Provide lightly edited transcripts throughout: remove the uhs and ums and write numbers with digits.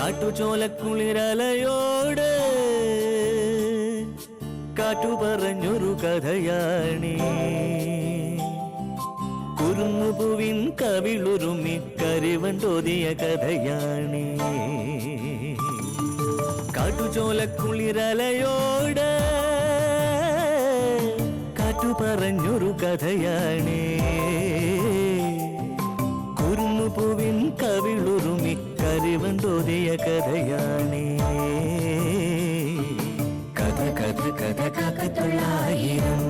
കാട്ടുചോലക്കുളിരലയോട് കാറ്റു പറഞ്ഞൊരു കഥയാണീ. കുരുന്നുപൂവിൻ കവിളുരുമ്മി കരിവൻ തോതിയ കഥയാണീ. കാട്ടുചോലക്കുളിരലയോട് കാറ്റു പറഞ്ഞൊരു കഥയാണേ. കുരുന്നുപൂവിൻ കവിളുരുമ്മി കരിവൻ തോതിയ കഥയാണേ. കഥ കഥ കഥ കാക്കത്തൊള്ളായിരം,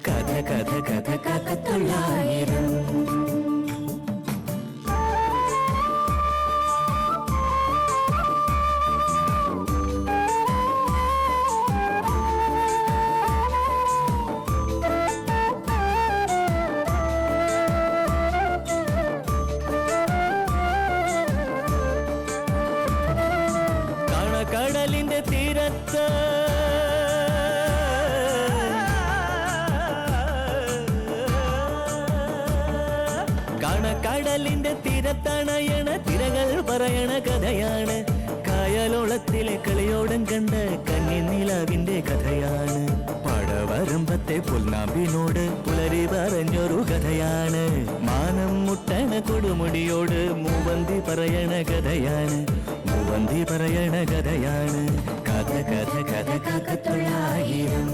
കഥ കഥ കഥ കാക്കത്തൊള്ളായിരം. കടലിന്റെ തീരത്ത് കടലിന്റെ തീരത്തണയണ തിരകൾ പറയണ കഥയാണ്. കായലോളത്തിലെ കളിയോടം കണ്ട കന്നിനിലാവിന്റെ കഥയാണ്. പടവരമ്പത്തെ പുൽനാമ്പിനോട് പുലരി പറഞ്ഞൊരു കഥയാണ്. മാനം മുട്ടണ കൊടുമുടിയോട് മൂവന്തി പറയണ കഥയാണ്. മൂവന്തി പറയണ കഥയാണ്. കഥ കഥ കഥ കാക്കത്തൊള്ളായിരം.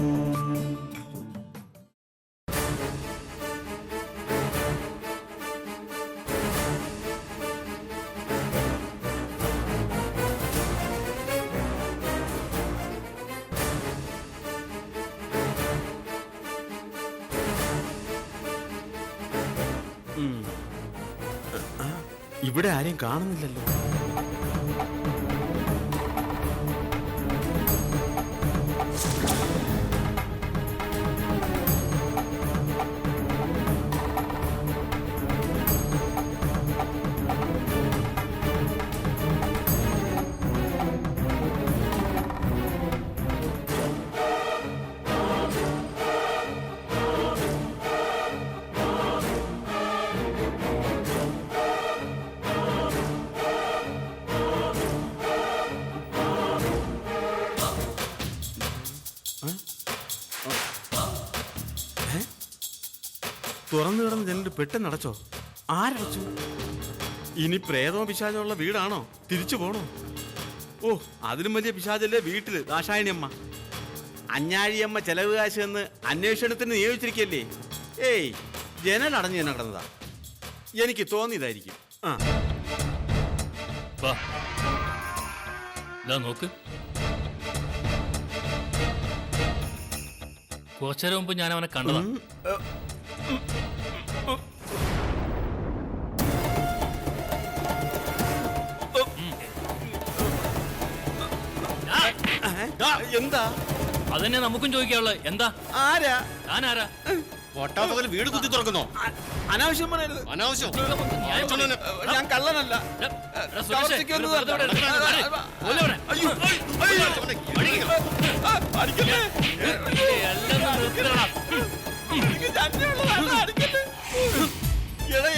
ഇവിടെ ആരെയും കാണുന്നില്ലല്ലോ. തുറന്നു കിടന്ന് ജനൽ പെട്ടെന്ന് അടച്ചോ? ആരടച്ചു? ഇനി പ്രേതമോ പിശാചമുള്ള വീടാണോ? തിരിച്ചു പോണോ? ഓ, അതിലും വലിയ പിശാചല്ലേ വീട്ടില് ദാശായണിയമ്മ. അഞ്ഞാഴിയമ്മ ചെലവ് കാശ് എന്ന് അന്വേഷണത്തിന് നിയോഗിച്ചിരിക്കല്ലേ? ഏയ്, ജനൽ അടഞ്ഞു തന്നെ കിടന്നതാ. എനിക്ക് തോന്നിയതായിരിക്കും. ആ നോക്ക്, കുറച്ചേരം മുമ്പ് ഞാൻ അവനെ കണ്ടതാ. എന്താ? അതന്നെ നമുക്കും ചോദിക്കാനുള്ളത്. എന്താ? ആരാ? ഞാനാരാ? പൊട്ടാത്തതിൽ വീട് കുത്തി തുറക്കുന്നോ? അനാവശ്യം പറയരുത്. അനാവശ്യം. ഞാൻ കള്ളനല്ല.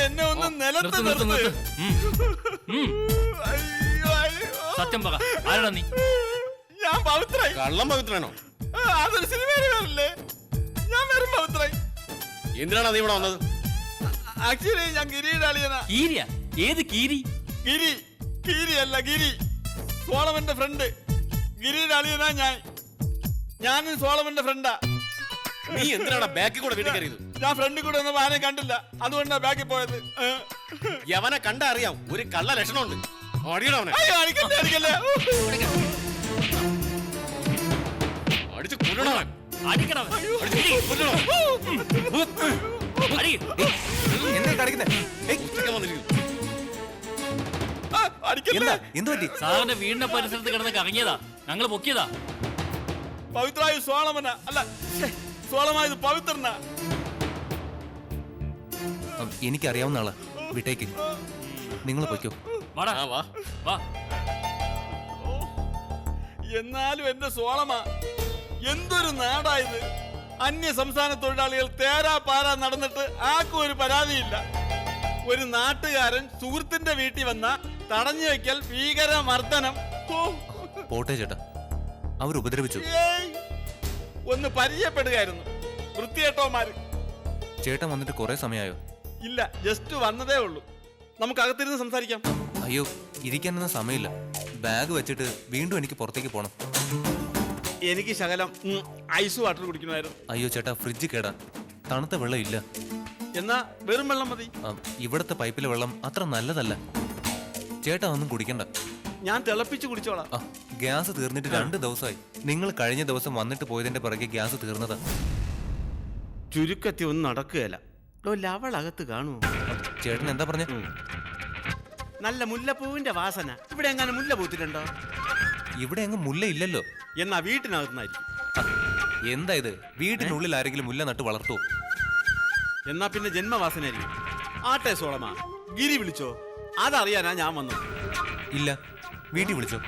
എന്നെ ഒന്ന് നിലത്ത് നിർത്ത്. സത്യം പറ, ആരാടാ നീ? ഞാൻ പവിത്രൻ. കള്ളം പവിത്രനോ? അതൊരു സിനിമയിലെ പേരല്ലേ? ഞാൻ വെറും പവിത്രൻ. എന്തിനാണ് നീ ഇവിടെ വന്നത്? ആക്ച്വലി ഞാൻ ഗിരിയുടെ അളിയനാ. കീരിയാ? ഏത് കീരി? ഗിരി, കീരിയല്ല ഗിരി. സോളമന്റെ ഫ്രണ്ട്. ഗിരിയുടെ അളിയനാ ഞാൻ. ഞാനും സോളമന്റെ ഫ്രണ്ടാ. നീ എന്തിനാണ് ബാക്കിൽ കൂടെ വീട്ടിൽ കയറിയത്? ഞാൻ ഫ്രണ്ടിൽ കൂടെ ഒന്നും ആരെയും കണ്ടില്ല, അതുകൊണ്ടാ ബാക്കിൽ പോയത്. യവനെ കണ്ട അറിയാം, ഒരു കള്ള ലക്ഷണമുണ്ട്. അടിച്ചു കൊല്ലണം. സാറിന്റെ വീടിന്റെ പരിസരത്ത് കിടന്ന് കറങ്ങിയതാ, ഞങ്ങൾ പൊക്കിയതാ. പവിത്രായ സോളമന അല്ല, സോളമായത് പവിത്രനാ. എനിക്കറിയാവുന്ന ആളാ, വിട്ടേക്ക്. നിങ്ങൾ പൊയ്ക്കോ. എന്നാലും എന്റെ സോളമ, എന്തൊരു നാടായത്. അന്യ സംസ്ഥാന തൊഴിലാളികൾ തേരാ പാരാ നടന്നിട്ട് ആർക്കും ഒരു പരാതിയില്ല. ഒരു നാട്ടുകാരൻ സുഹൃത്തിന്റെ വീട്ടിൽ വന്ന തടഞ്ഞു വെക്കൽ, ഭീകരമർദ്ദനം. ഓ, പോട്ടെ ചേട്ടാ, അവർ ഉപദ്രവിച്ചു. ഏയ്, ഒന്ന് പരിചയപ്പെടുകയായിരുന്നു. വൃത്തികെട്ടവന്മാര്. ചേട്ടൻ വന്നിട്ട് കുറെ സമയമായോ? ഇല്ല, ജസ്റ്റ് വന്നതേ ഉള്ളൂ. നമുക്ക് അകത്തിരുന്ന് സംസാരിക്കാം. അയ്യോ, ഇരിക്കാനൊന്നും സമയമില്ല. ബാഗ് വെച്ചിട്ട് വീണ്ടും എനിക്ക് പുറത്തേക്ക് പോണം. എനിക്ക് ശകലം ഐസ് വാട്ടർ കുടിക്കണമായിരുന്നു. അയ്യോ ചേട്ടാ, ഫ്രിഡ്ജ് കേടാ, തണുത്ത വെള്ളം ഇല്ല. എന്നാ വെറും വെള്ളം മതി. ഇവിടുത്തെ പൈപ്പിലെ വെള്ളം അത്ര നല്ലതല്ല. ചേട്ടാ ഒന്നും കുടിക്കണ്ട. ഞാൻ തിളപ്പിച്ച് കുടിച്ചോളാം. ഗ്യാസ് തീർന്നിട്ട് 2 ദിവസമായി. നിങ്ങൾ കഴിഞ്ഞ ദിവസം വന്നിട്ട് പോയതിന്റെ പിറകെ ഗ്യാസ് തീർന്നതാ. ചുരുക്കത്തി ഒന്നും നടക്കുകയല്ല. ലവളകത്ത് കാണുമോ? ചേട്ടൻ എന്താ പറഞ്ഞ? നല്ല മുല്ലപ്പൂവിന്റെ വാസന. ഇവിടെ എങ്ങനെ മുല്ല പൂത്തിട്ടുണ്ടോ? ഇവിടെ അങ്ങ് മുല്ല ഇല്ലല്ലോ. എന്നാ വീട്ടിനകത്തുനിന്നായിരിക്കും. എന്താ ഇത്? വീട്ടിനുള്ളിൽ ആരെങ്കിലും മുല്ല നട്ട് വളർത്തോ? എന്നാ പിന്നെ ജന്മവാസനയായിരിക്കും. ആട്ടെ സോളമാ, ഗിരി വിളിച്ചോ? അതറിയാനാ ഞാൻ വന്നത്. ഇല്ല, വീട്ടിൽ വിളിച്ചോ?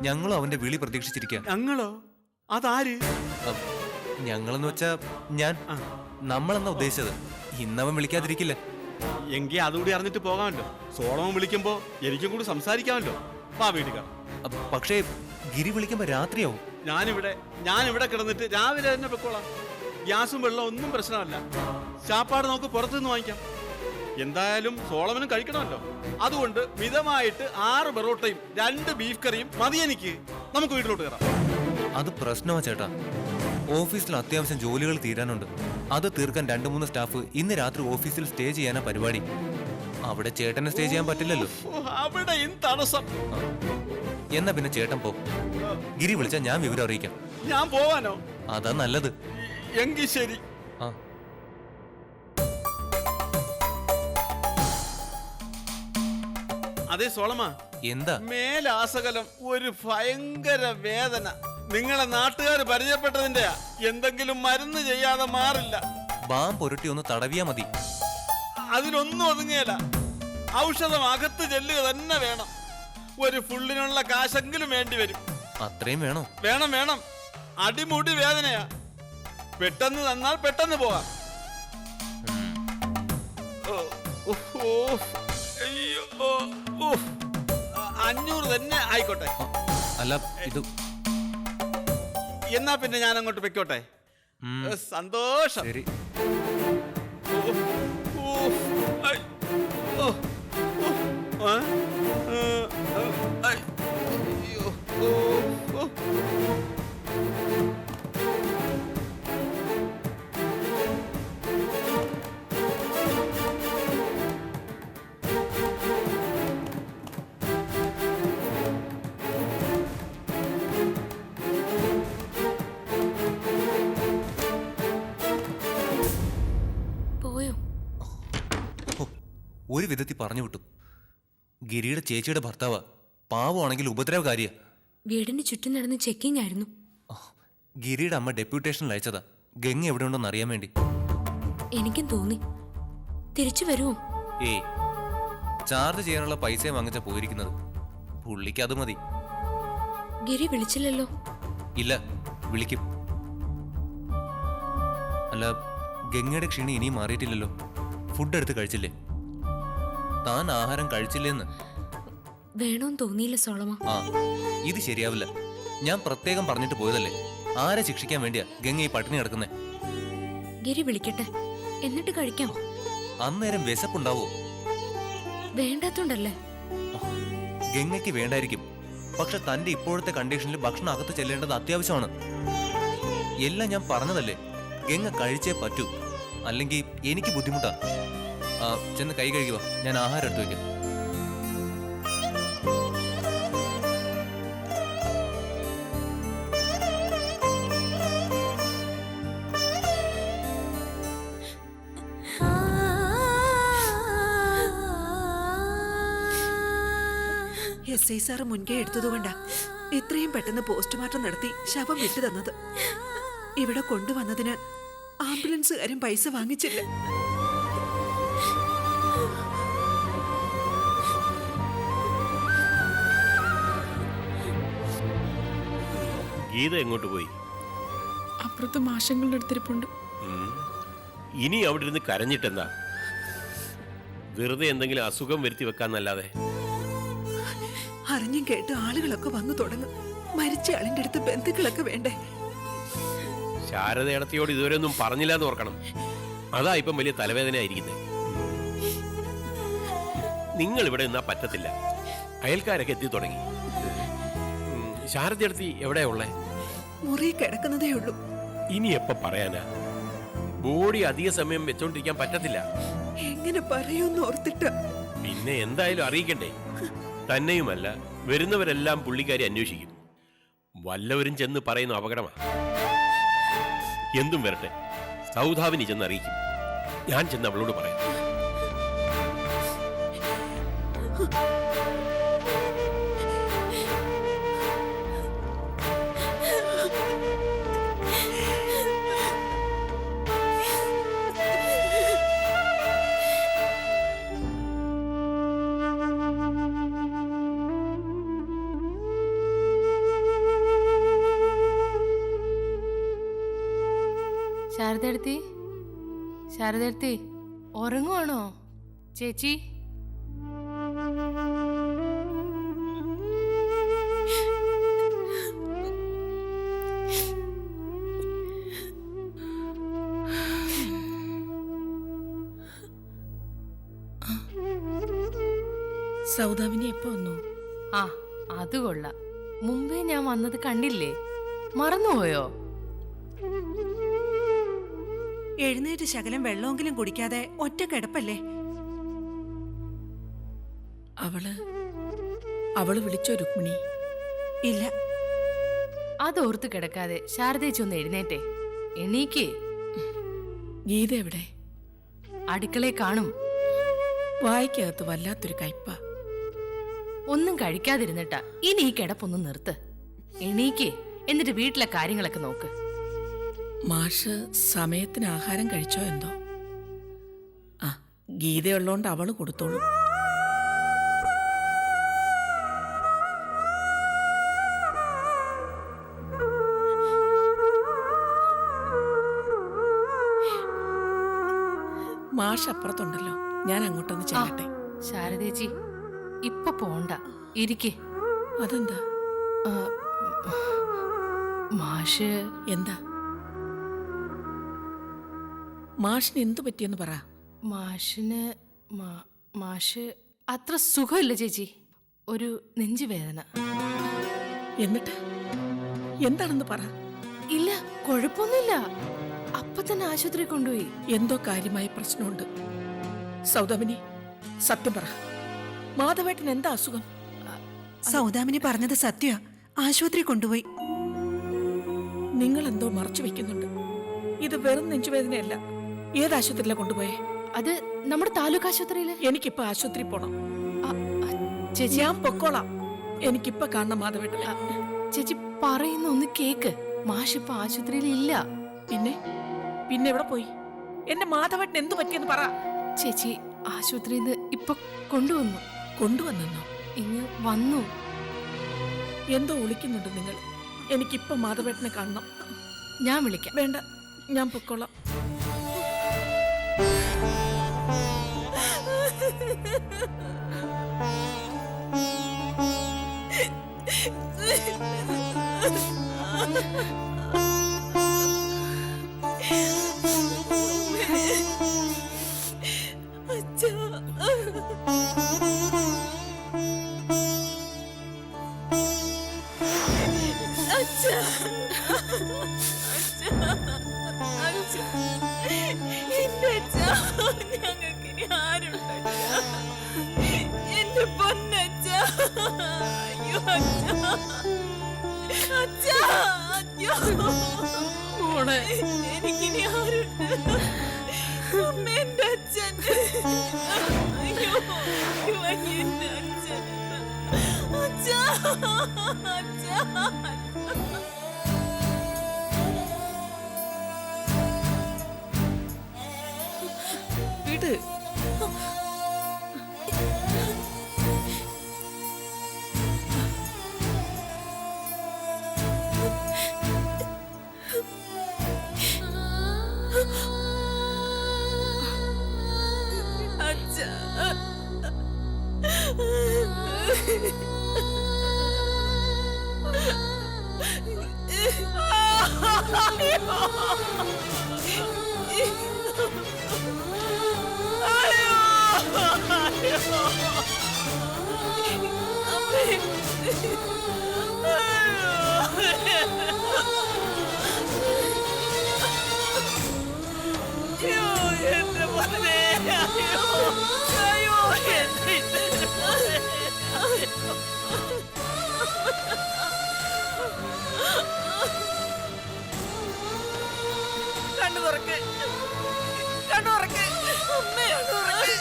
ഞങ്ങളും അവന്റെ വിളി പ്രതീക്ഷിച്ചിരിക്കുക. ഞങ്ങളോ? അതാര്? ഞങ്ങളെന്ന് വെച്ചാ ഞാൻ, നമ്മളെന്നാ ഉദ്ദേശിച്ചത്. ഇന്നവൻ വിളിക്കാതിരിക്കില്ല. എങ്കിൽ അതുകൂടി അറിഞ്ഞിട്ട് പോകാമല്ലോ. സോളമൻ വിളിക്കുമ്പോ എനിക്കും കൂടി സംസാരിക്കാമല്ലോ. വാ വീട്ടുകാർ. പക്ഷേ ഗിരി വിളിക്കുമ്പോ രാത്രിയാവും. ഞാനിവിടെ കിടന്നിട്ട് രാവിലെ തന്നെ പൊക്കോളാം. ഗ്യാസും വെള്ളം ഒന്നും പ്രശ്നമല്ല. ചാപ്പാട് നമുക്ക് പുറത്തുനിന്ന് വാങ്ങിക്കാം. എന്തായാലും സോളമനും കഴിക്കണമല്ലോ. അതുകൊണ്ട് മിതമായിട്ട് 6 ബെറോട്ടയും 2 ബീഫ് കറിയും മതി എനിക്ക്. നമുക്ക് വീട്ടിലോട്ട് കയറാം. അത് പ്രശ്നമാ ചേട്ടാ. ഓഫീസിൽ അത്യാവശ്യം ജോലികൾ തീരാനുണ്ട്. അത് തീർക്കാൻ 2-3 സ്റ്റാഫ് ഇന്ന് രാത്രി ഓഫീസിൽ സ്റ്റേ ചെയ്യാനാ പരിപാടി. അവിടെ ചേട്ടനെ സ്റ്റേ ചെയ്യാൻ പറ്റില്ലല്ലോ. അവിടെയും തടസ്സം. എന്നാ പിന്നെ ചേട്ടൻ പോ. ഗിരി വിളിച്ചാ ഞാൻ വിവരം അറിയിക്കാം. ഞാൻ പോവാനോ? അതാ നല്ലത്. എങ്കിൽ ശരി. ആ, അതെ സോളമ, എന്താ? മേലാസകലം ഒരു ഭയങ്കര വേദന. നിങ്ങളെ നാട്ടുകാർ പരിചയപ്പെട്ടതിന്റെയാ. എന്തെങ്കിലും മരുന്ന് ചെയ്യാതെ മാറില്ല. ബാം പുരട്ടി ഒന്ന് തടവിയാ മതി. അതിനൊന്നും ഒതുങ്ങിയല്ല. ഔഷധം അകത്ത് ചെല്ലുക തന്നെ വേണം. ഒരു ഫുള്ളിനുള്ള കാശെങ്കിലും വേണ്ടി വരും. അത്രയും വേണോ? വേണം വേണം. അടിമുടി വേദനയാ. പെട്ടെന്ന് തന്നാൽ പെട്ടെന്ന് പോകാം. ഓ, ഓ, അയ്യോ, ഓ, ഓ. 500 തന്നെ ആയിക്കോട്ടെ. അല്ല ഇത് എന്നാ പിന്നെ ഞാൻ അങ്ങോട്ട് വെക്കോട്ടെ. സന്തോഷം. ശരി. ഒരു വിധത്തിൽ പറഞ്ഞു വിട്ടു. ഗിരിയുടെ ചേച്ചിയുടെ ഭർത്താവാ. പാവമാണെങ്കിൽ ഉപദ്രവകാരിയാ. വീടിന് ചുറ്റും നടന്ന് ചെക്കിംഗ് ആയിരുന്നു. ഗിരിയുടെ അമ്മ ഡെപ്യൂട്ടേഷനിൽ അയച്ചതാ, ഗംഗ എവിടെ ഉണ്ടെന്ന് അറിയാൻ വേണ്ടി. എനിക്കും തോന്നി തിരിച്ചു വരുമോ. ഏയ്, ചാർജ് ചെയ്യാനുള്ള പൈസ വാങ്ങിച്ച പോയിരിക്കുന്നത്. പുള്ളിക്ക് അത് മതി. ഗിരി വിളിച്ചില്ലല്ലോ. ഇല്ല, വിളിക്കും. അല്ല, ഗംഗയുടെ ക്ഷീണം ഇനിയും മാറിയിട്ടില്ലല്ലോ. ഫുഡ് എടുത്ത് കഴിച്ചില്ലേ? താൻ ആഹാരം കഴിച്ചില്ലേന്ന്. വേണോന്ന് തോന്നിയില്ല സോളമ. ആ, ഇത് ശരിയാവില്ല. ഞാൻ പ്രത്യേകം പറഞ്ഞിട്ട് പോയതല്ലേ. ആരെ ശിക്ഷിക്കാൻ വേണ്ടിയാ ഗംഗ ഈ പട്ടിണി കിടക്കുന്നേ? ഗിരി വിളിക്കട്ടെ, എന്നിട്ട് കഴിക്കാം. അന്നേരം വിശപ്പുണ്ടാവോ? വേണ്ടാത്തോണ്ടല്ലേ. ഗംഗയ്ക്ക് വേണ്ടായിരിക്കും. പക്ഷെ തന്റെ ഇപ്പോഴത്തെ കണ്ടീഷനിൽ ഭക്ഷണം അകത്ത് ചെല്ലേണ്ടത് അത്യാവശ്യമാണ്. എല്ലാം ഞാൻ പറഞ്ഞതല്ലേ. ഗംഗ കഴിച്ചേ പറ്റൂ, അല്ലെങ്കിൽ എനിക്ക് ബുദ്ധിമുട്ടാ. ചെന്ന് കൈ കഴുകുക, ഞാൻ ആഹാരം എടുത്തു വയ്ക്കാം. SI സാറ് മുൻകൈ എടുത്തതുകൊണ്ടാ ഇത്രയും പെട്ടെന്ന് പോസ്റ്റ്മോർട്ടം നടത്തി ശവം വിട്ടു തന്നത്. ഇവിടെ കൊണ്ടുവന്നതിന് ആംബുലൻസുകാരും പൈസ വാങ്ങിച്ചില്ല. ഗീത എങ്ങോട്ട് പോയി? അപ്പുറത്ത് മാഷങ്ങളുടെ അടുത്തിരിപ്പുണ്ട്. ഇനി അവിടെ ഇരുന്ന് കരഞ്ഞിട്ടെന്താ? വെറുതെ എന്തെങ്കിലും അസുഖം വരുത്തി വെക്കാന്നല്ലാതെ. അറിഞ്ഞും കേട്ട് ആളുകളൊക്കെ വന്നു തുടങ്ങും. മരിച്ച ആളിന്റെ അടുത്ത് ബന്ധുക്കളൊക്കെ വേണ്ടേ? ശാരദയടത്തിയോട് ഇതുവരെ ഒന്നും പറഞ്ഞില്ല എന്ന് ഓർക്കണം. അതാ ഇപ്പം വലിയ തലവേദനയായിരിക്കുന്നത്. നിങ്ങൾ ഇവിടെ നിന്നാ പറ്റത്തില്ല. അയൽക്കാരൊക്കെ എത്തി തുടങ്ങി. ശാരദയടത്തി എവിടെയാ ഉള്ളേ? മുറി കിടക്കുന്നതേ ഉള്ളൂ. ഇനി എപ്പ പറയാനാ? ബോഡി അധിക സമയം വെച്ചോണ്ടിരിക്കാൻ പറ്റത്തില്ല. എങ്ങനെ പറയൂന്ന് ഓർത്തിട്ട്. പിന്നെ എന്തായാലും അറിയിക്കണ്ടേ? തന്നെയുമല്ല, വരുന്നവരെല്ലാം പുള്ളിക്കാരി അന്വേഷിക്കും. വല്ലവരും ചെന്ന് പറയുന്ന അപകടമാ. എന്തും വരട്ടെ, സൗധാവിനി ചെന്ന് അറിയിക്കും. ഞാൻ ചെന്ന് അവളോട് പറയാം. ശാരദയെടുത്തി, ശാരദയെടുത്തി, ഉറങ്ങുവാണോ ചേച്ചി? സൗദാമിനി എപ്പോ വന്നു? ആ, അത് കൊള്ളാം. മുമ്പേ ഞാൻ വന്നത് കണ്ടില്ലേ? മറന്നുപോയോ? എഴുന്നേറ്റ് ശകലം വെള്ളമെങ്കിലും കുടിക്കാതെ ഒറ്റ കിടപ്പല്ലേ? അവള് വിളിച്ചോ രുക്മിണി? ഇല്ല. അതോർത്ത് കിടക്കാതെ ശാരദേച്ചി ഒന്ന് എഴുന്നേറ്റേ. എണീക്കേ. ഗീത എവിടെ? അടുക്കളയെ കാണും. വായിക്കകത്ത് വല്ലാത്തൊരു കയ്പ. ഒന്നും കഴിക്കാതിരുന്നിട്ടാ ഇനി ഈ കിടപ്പൊന്ന് നിർത്ത്. എണീക്കേ, എന്നിട്ട് വീട്ടിലെ കാര്യങ്ങളൊക്കെ നോക്ക്. മാഷ് സമയത്തിന് ആഹാരം കഴിച്ചോ എന്തോ? ആ, ഗീതയുള്ളോണ്ട് അവള് കൊടുത്തോളൂ. മാഷ് അപ്പുറത്തുണ്ടല്ലോ, ഞാൻ അങ്ങോട്ടൊന്ന് ചെല്ലട്ടെ. ശാരദേച്ചി, ഇപ്പൊ പോണ്ട, ഇരിക്കേ. അതെന്താ? മാഷ് എന്താ? മാഷിന് എന്തു പറ്റിയെന്ന് പറ. മാഷ് അത്ര സുഖമില്ല ചേച്ചി. ഒരു നെഞ്ചുവേദന. എന്നിട്ട് എന്താണെന്ന് പറ. ഇല്ല, കുഴപ്പമൊന്നുമില്ല. അപ്പൊ തന്നെ ആശുപത്രി കൊണ്ടുപോയി. എന്തോ കാര്യമായ പ്രശ്നമുണ്ട്. സൗദാമിനി, സത്യം പറ. മാധവേട്ടന് എന്താ അസുഖം? സൗദാമിനി പറഞ്ഞത് സത്യ. ആശുപത്രി കൊണ്ടുപോയി. നിങ്ങൾ എന്തോ മറച്ചു വെക്കുന്നുണ്ട്. ഇത് വെറും നെഞ്ചുവേദനയല്ല. ഏത് ആശുപത്രിയിലാണ് കൊണ്ടുപോയേ? അത് നമ്മുടെ താലൂക്ക് ആശുപത്രിയില്. എനിക്കിപ്പോ ആശുപത്രി പോണം. ചേച്ചി, ഞാൻ പൊക്കോളാം. എനിക്കിപ്പോ കാണണം മാധവേട്ടനെ. ചേച്ചി പറയുന്ന ഒന്ന് കേക്ക്. മാഷ് ഇപ്പൊ ആശുപത്രിയിൽ ഇല്ല. പിന്നെ എവിടെ പോയി? എന്റെ മാധവേട്ടൻ എന്തു പറ്റിയെന്ന് പറ. ചേച്ചി, ആശുപത്രിയിൽ നിന്ന് ഇപ്പൊ കൊണ്ടുവന്നെന്നോ? ഇങ്ങ് വന്നു. എന്തോ ഒളിക്കുന്നുണ്ട് നിങ്ങൾ. എനിക്കിപ്പോ മാധവേട്ടനെ കാണണം. ഞാൻ വിളിക്കാം. വേണ്ട, ഞാൻ പൊക്കോളാം. എനിക്കിനി ആരുണ്ട്? എന്റെ അച്ഛൻ. അയ്യോ, എന്റെ അച്ഛൻ. അച്ഛാ, അച്ഛാ. വീട് അച്ഛാ. കണ്ണു തുറക്ക്, കണ്ണു തുറക്ക്, അമ്മേ, കണ്ണു തുറക്ക്.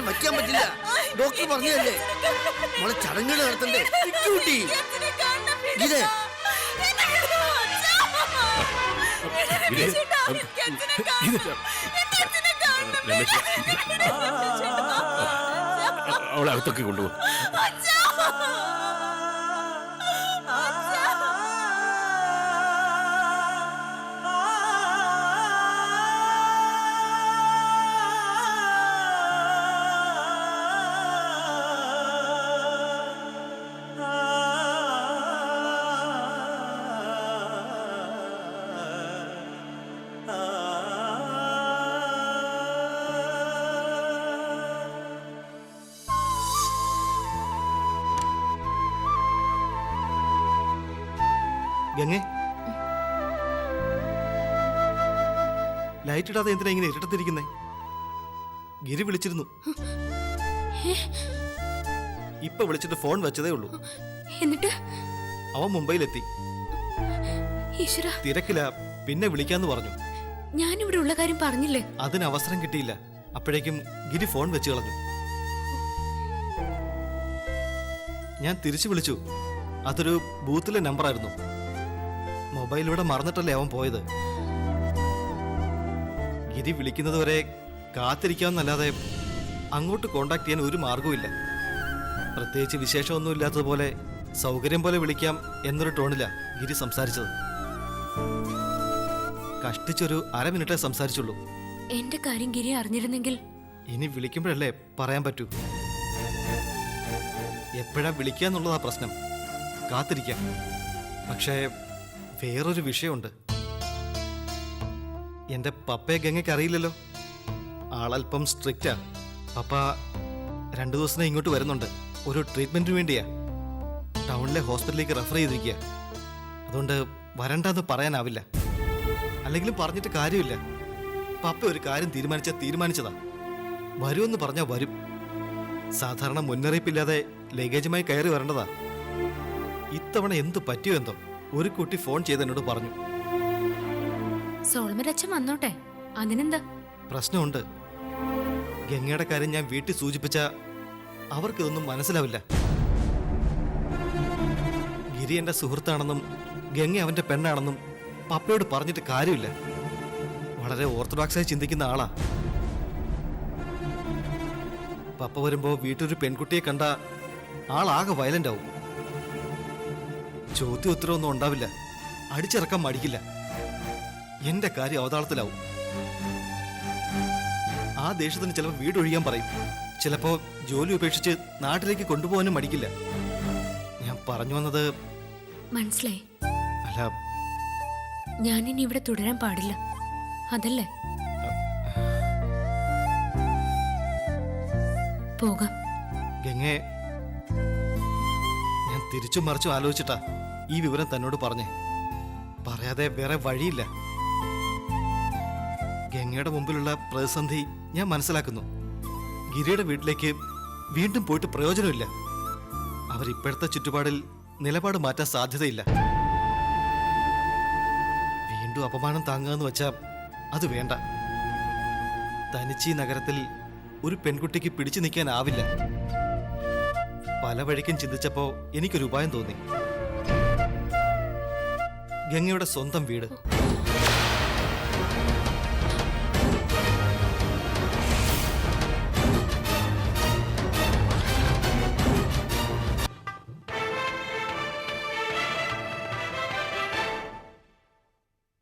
വയ്ക്കാൻ പറ്റില്ല. ഡോക്ടർ പറഞ്ഞതല്ലേ മോളെ ചടങ്ങുകൾ നടത്തണ്ടേ? ഗീതേ, അവളെ അകത്തൊക്കെ കൊണ്ടുപോകും. ഗംഗേ, ലൈറ്റ് ഇടാതെ എന്തിനാ ഇങ്ങനെ ഇരുട്ടത്തിരിക്കുന്നേ? ഗിരി വിളിച്ചിരുന്നു. ഇപ്പൊ വിളിച്ചിട്ട് ഫോൺ വെച്ചതേ ഉള്ളൂ. എന്നിട്ട് അവൻ മുംബൈയിലെത്തി. ഈശ്വര, തിരക്കില, പിന്നെ വിളിക്കാന്ന് പറഞ്ഞു. ഞാനിവിടെ ഉള്ള കാര്യം പറഞ്ഞില്ലേ? അതിന് അവസരം കിട്ടിയില്ല. അപ്പോഴേക്കും ഗിരി ഫോൺ വെച്ച് കളഞ്ഞു. ഞാൻ തിരിച്ചു വിളിച്ചു. അതൊരു ബൂത്തിലെ നമ്പറായിരുന്നു. മൊബൈലിലൂടെ മറന്നിട്ടല്ലേ അവൻ പോയത്. ഗിരി വിളിക്കുന്നത് വരെ കാത്തിരിക്കാമെന്നല്ലാതെ അങ്ങോട്ട് കോണ്ടാക്ട് ചെയ്യാൻ ഒരു മാർഗവുമില്ല. പ്രത്യേകിച്ച് വിശേഷമൊന്നും ഇല്ലാത്തതുപോലെ സൗകര്യം പോലെ വിളിക്കാം എന്നൊരു ടോണിലാ ഗിരി സംസാരിച്ചത്. കഷ്ടിച്ചൊരു 1/2 മിനിറ്റേ സംസാരിച്ചുള്ളൂ. എന്റെ കാര്യം ഗിരി അറിഞ്ഞിരുന്നെങ്കിൽ ഇനി വിളിക്കുമ്പോഴല്ലേ പറയാൻ പറ്റൂ. എപ്പോഴാ വിളിക്കാന്നുള്ളതാ പ്രശ്നം. കാത്തിരിക്കാം. പക്ഷേ വേറൊരു വിഷയമുണ്ട്. എൻ്റെ പപ്പയെ ഗംഗയ്ക്ക് അറിയില്ലല്ലോ. ആളല്പം സ്ട്രിക്റ്റാ. പപ്പ 2 ദിവസത്തിന് ഇങ്ങോട്ട് വരുന്നുണ്ട്. ഒരു ട്രീറ്റ്മെന്റിന് വേണ്ടിയാ. ടൗണിലെ ഹോസ്പിറ്റലിലേക്ക് റെഫർ ചെയ്തിരിക്കുക. അതുകൊണ്ട് വരണ്ടെന്ന് പറയാനാവില്ല. അല്ലെങ്കിലും പറഞ്ഞിട്ട് കാര്യമില്ല. പപ്പ ഒരു കാര്യം തീരുമാനിച്ചതാ. വരുമെന്ന് പറഞ്ഞാൽ വരും. സാധാരണ മുന്നറിയിപ്പില്ലാതെ ലഗേജുമായി കയറി വരേണ്ടതാ. ഇത്തവണ എന്ത് പറ്റിയോ എന്തോ ഒരു കുട്ടി ഫോൺ ചെയ്ത് എന്നോട് പറഞ്ഞു. സോളമൻ അച്ഛൻ വന്നോട്ടെ, അതിനെന്താ? പ്രശ്നമുണ്ട്. ഗംഗയുടെ കാര്യം ഞാൻ വീട്ടിൽ സൂചിപ്പിച്ച അവർക്കിതൊന്നും മനസ്സിലാവില്ല. ഗിരി എന്റെ സുഹൃത്താണെന്നും ഗംഗ അവന്റെ പെണ്ണാണെന്നും പപ്പയോട് പറഞ്ഞിട്ട് കാര്യമില്ല. വളരെ ഓർത്തഡോക്സായി ചിന്തിക്കുന്ന ആളാ. പപ്പ വരുമ്പോ വീട്ടിലൊരു പെൺകുട്ടിയെ കണ്ട ആളാകെ വയലന്റ് ആവും. ചോദ്യം ഉത്തരവൊന്നും ഉണ്ടാവില്ല. അടിച്ചിറക്കാൻ മടിക്കില്ല. എന്റെ കാര്യം അവതാളത്തിലാവും. ആ ദേഷ്യത്തിന് ചിലപ്പോൾ വീടൊഴിയാൻ പറയും. ചിലപ്പോ ജോലി ഉപേക്ഷിച്ച് നാട്ടിലേക്ക് കൊണ്ടുപോകാനും മടിക്കില്ല. ഞാൻ പറഞ്ഞു വന്നത് മനസ്സിലായി. അല്ല, ഞാനിനി ഇവിടെ തുടരാൻ പാടില്ല, അതല്ലേ? പോകാം. ഗംഗെ, ഞാൻ തിരിച്ചും മറിച്ചും ആലോചിച്ചിട്ടാ ഈ വിവരം തന്നോട് പറഞ്ഞേ. പറയാതെ വേറെ വഴിയില്ല. ഗംഗയുടെ മുമ്പിലുള്ള പ്രതിസന്ധി ഞാൻ മനസ്സിലാക്കുന്നു. ഗിരിയുടെ വീട്ടിലേക്ക് വീണ്ടും പോയിട്ട് പ്രയോജനമില്ല. അവരിപ്പോഴത്തെ ചുറ്റുപാടിൽ നിലപാട് മാറ്റാൻ സാധ്യതയില്ല. വീണ്ടും അപമാനം താങ്ങുകയെന്ന് വെച്ചാൽ അത് വേണ്ട. തനിച്ച് ഈ നഗരത്തിൽ ഒരു പെൺകുട്ടിക്ക് പിടിച്ചു നിൽക്കാനാവില്ല. പല വഴിക്കും ചിന്തിച്ചപ്പോ എനിക്കൊരു ഉപായം തോന്നി. ഗംഗയുടെ സ്വന്തം വീട്.